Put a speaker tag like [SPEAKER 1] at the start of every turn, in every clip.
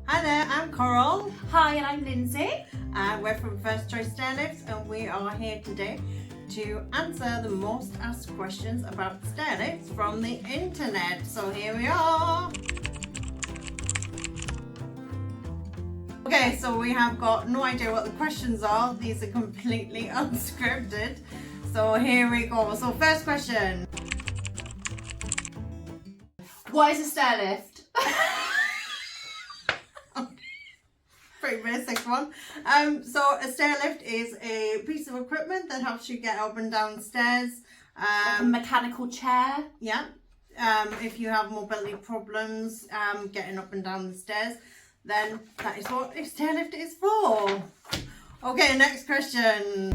[SPEAKER 1] Hi there, I'm Coral.
[SPEAKER 2] Hi, and I'm Lindsay.
[SPEAKER 1] And we're from First Choice Stairlifts, and we are here today to answer the most asked questions about stairlifts from the internet. So here we are. Okay, so we have got no idea what the questions are. These are completely unscripted. So here we go. So first question.
[SPEAKER 2] What is a stairlift?
[SPEAKER 1] Pretty basic one. So a stairlift is a piece of equipment that helps you get up and down stairs.
[SPEAKER 2] Like a mechanical chair?
[SPEAKER 1] Yeah. If you have mobility problems getting up and down the stairs, then that is what a stairlift is for. Okay, next question.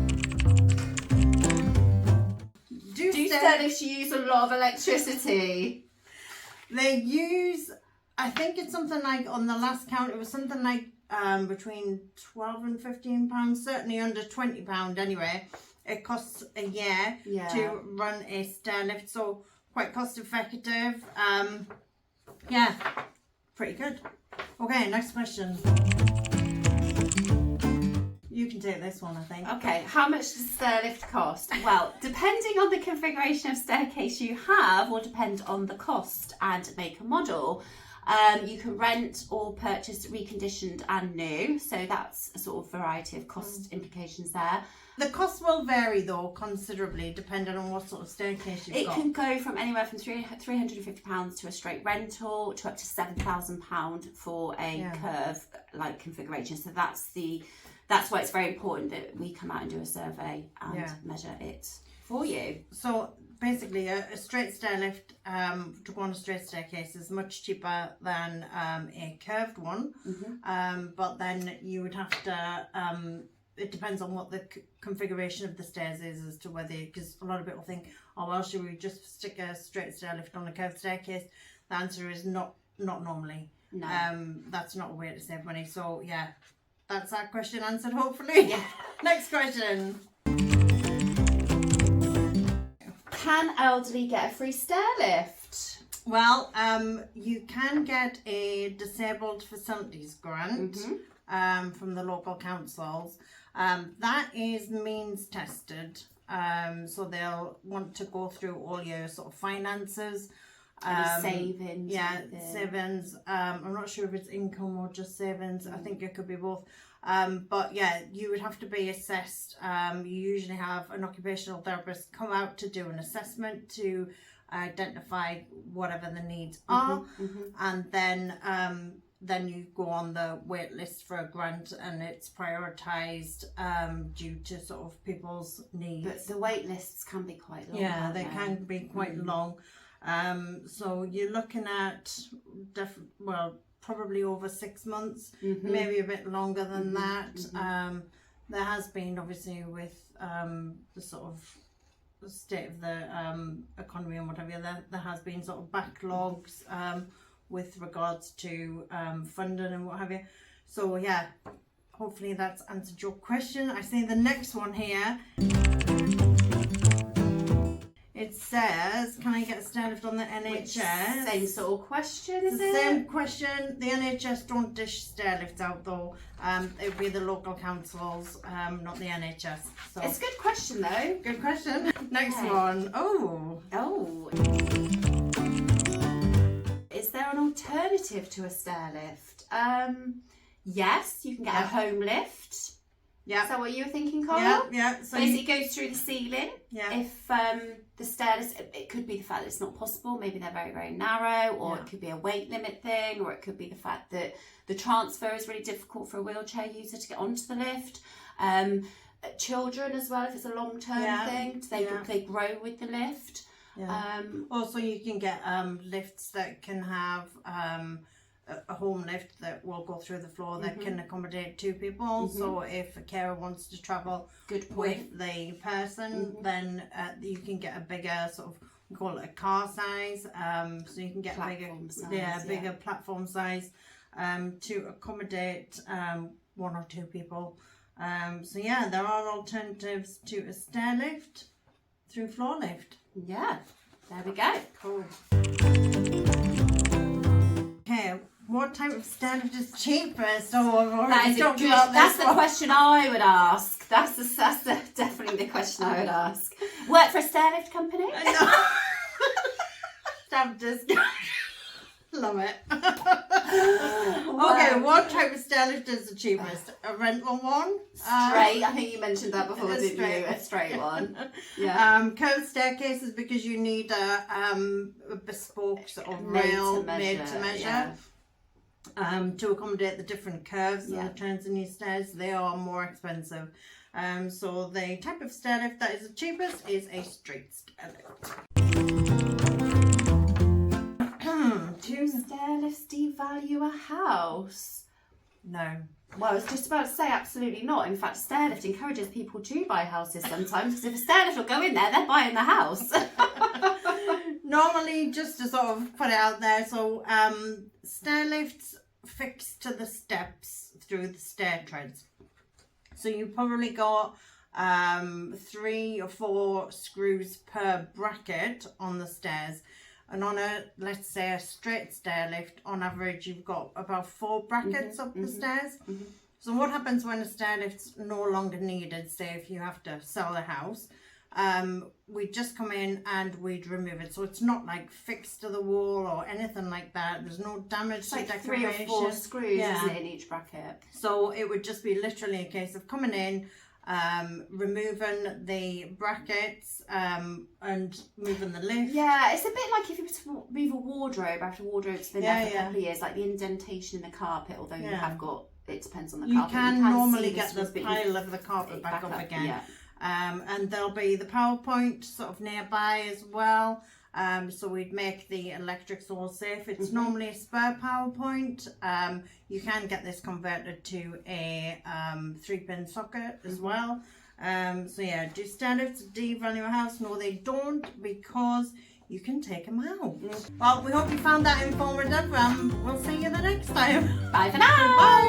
[SPEAKER 1] Do
[SPEAKER 2] stairlifts use a lot of electricity?
[SPEAKER 1] They use, I think it's something like, on the last count, it was something like between £12 and £15, certainly under £20 anyway. It costs a year to run a stairlift, so quite cost effective. Yeah, pretty good. Okay, next question. You can take this one, I think.
[SPEAKER 2] Okay, how much does a stairlift cost? Well, depending on the configuration of staircase you have will depend on the cost and make and model. You can rent or purchase reconditioned and new, so that's a sort of variety of cost implications there.
[SPEAKER 1] The cost will vary though considerably depending on what sort of staircase you've got.
[SPEAKER 2] It can go from anywhere from £350 to a straight rental to up to £7,000 for a curve like configuration. So that's why it's very important that we come out and do a survey and measure it for you.
[SPEAKER 1] So basically a straight stairlift to go on a straight staircase is much cheaper than a curved one. But then you would have to it depends on what the configuration of the stairs is as to whether, because a lot of people think, oh well, should we just stick a straight stairlift on a curved staircase? The answer is not normally.
[SPEAKER 2] No.
[SPEAKER 1] That's not a way to save money. So yeah, that's that question answered hopefully.
[SPEAKER 2] Yeah.
[SPEAKER 1] Next question.
[SPEAKER 2] Can elderly get a free stairlift?
[SPEAKER 1] Well, you can get a disabled facilities grant from the local councils. That is means tested. So they'll want to go through all your sort of finances.
[SPEAKER 2] Savings.
[SPEAKER 1] Yeah, savings. I'm not sure if it's income or just savings. I think it could be both. But yeah, you would have to be assessed. You usually have an occupational therapist come out to do an assessment to identify whatever the needs are, and then you go on the wait list for a grant, and it's prioritised due to sort of people's needs.
[SPEAKER 2] But the wait lists can be quite long.
[SPEAKER 1] Yeah, they can be quite long. So you're looking at probably over 6 months, maybe a bit longer than that. There has been, obviously, with the sort of state of the economy and whatever, there has been sort of backlogs with regards to funding and what have you. So yeah, hopefully that's answered your question. I see the next one here. It says, can I get a stairlift on the NHS?
[SPEAKER 2] Same sort of question, is
[SPEAKER 1] the
[SPEAKER 2] it?
[SPEAKER 1] Same question. The NHS don't dish stairlifts out though. It would be the local councils, not the NHS. So
[SPEAKER 2] it's a good question though.
[SPEAKER 1] Good question. Next one. Oh.
[SPEAKER 2] Is there an alternative to a stairlift? Yes, you can get a home lift.
[SPEAKER 1] Yeah.
[SPEAKER 2] Is that what you were thinking, Carl?
[SPEAKER 1] Yeah. So
[SPEAKER 2] basically, it goes through the ceiling.
[SPEAKER 1] Yeah.
[SPEAKER 2] If the stairs, it could be the fact that it's not possible. Maybe they're very, very narrow, or it could be a weight limit thing, or it could be the fact that the transfer is really difficult for a wheelchair user to get onto the lift. Children as well, if it's a long-term thing, they grow with the lift.
[SPEAKER 1] Yeah. Also, you can get lifts that can have a home lift that will go through the floor that can accommodate 2 people. So if a carer wants to travel with the person, then you can get a bigger sort of, we call it a car size. So you can get bigger platform size to accommodate 1 or 2 people. So yeah, there are alternatives to a stairlift through floor lift.
[SPEAKER 2] Yeah, there we go.
[SPEAKER 1] Cool. Okay, What type of stairlift is cheapest? Oh, I've
[SPEAKER 2] That
[SPEAKER 1] already
[SPEAKER 2] is
[SPEAKER 1] talked about
[SPEAKER 2] that's
[SPEAKER 1] this
[SPEAKER 2] the question I would ask. That's definitely the question I would ask. Work for a stairlift company?
[SPEAKER 1] No. Stop just love it. Okay, what type of stairlift is the cheapest? A rental one?
[SPEAKER 2] Straight. I think you mentioned that before, didn't
[SPEAKER 1] straight.
[SPEAKER 2] you? A straight one. Yeah.
[SPEAKER 1] Curved staircases because you need a bespoke sort of rail made to measure.
[SPEAKER 2] Yeah.
[SPEAKER 1] To accommodate the different curves
[SPEAKER 2] Yeah.
[SPEAKER 1] and the turns in your stairs. They are more expensive. So the type of stairlift that is the cheapest is a straight stairlift.
[SPEAKER 2] Do stairlifts devalue a house?
[SPEAKER 1] No.
[SPEAKER 2] Well, I was just about to say absolutely not. In fact, stairlift encourages people to buy houses sometimes, because if a stairlift will go in there, they're buying the house.
[SPEAKER 1] Normally, just to sort of put it out there, so stairlifts fix to the steps through the stair treads. So you probably got 3 or 4 screws per bracket on the stairs. And on a, let's say, a straight stairlift, on average, you've got about 4 brackets up the stairs. So what happens when a stairlift's no longer needed, say if you have to sell the house, we'd just come in and we'd remove it. So it's not like fixed to the wall or anything like that. There's no damage
[SPEAKER 2] It's
[SPEAKER 1] to
[SPEAKER 2] like
[SPEAKER 1] decoration.
[SPEAKER 2] 3 or 4 screws, isn't it, in each bracket?
[SPEAKER 1] So it would just be literally a case of coming in, removing the brackets and moving the lift.
[SPEAKER 2] Yeah, it's a bit like if you were to move a wardrobe after a wardrobe's been there for a couple of years, like the indentation in the carpet, although you have got, it depends on the carpet.
[SPEAKER 1] You can normally
[SPEAKER 2] see
[SPEAKER 1] get the pile of the carpet back up again.
[SPEAKER 2] Yeah.
[SPEAKER 1] And there'll be the power point sort of nearby as well. So we'd make the electrics all safe. It's normally a spare power point. You can get this converted to a 3-pin socket as well. So yeah, do stairlifts devalue a house? No, they don't, because you can take them out. Well, we hope you found that informative. We'll see you the next time.
[SPEAKER 2] Bye for now.
[SPEAKER 1] Bye.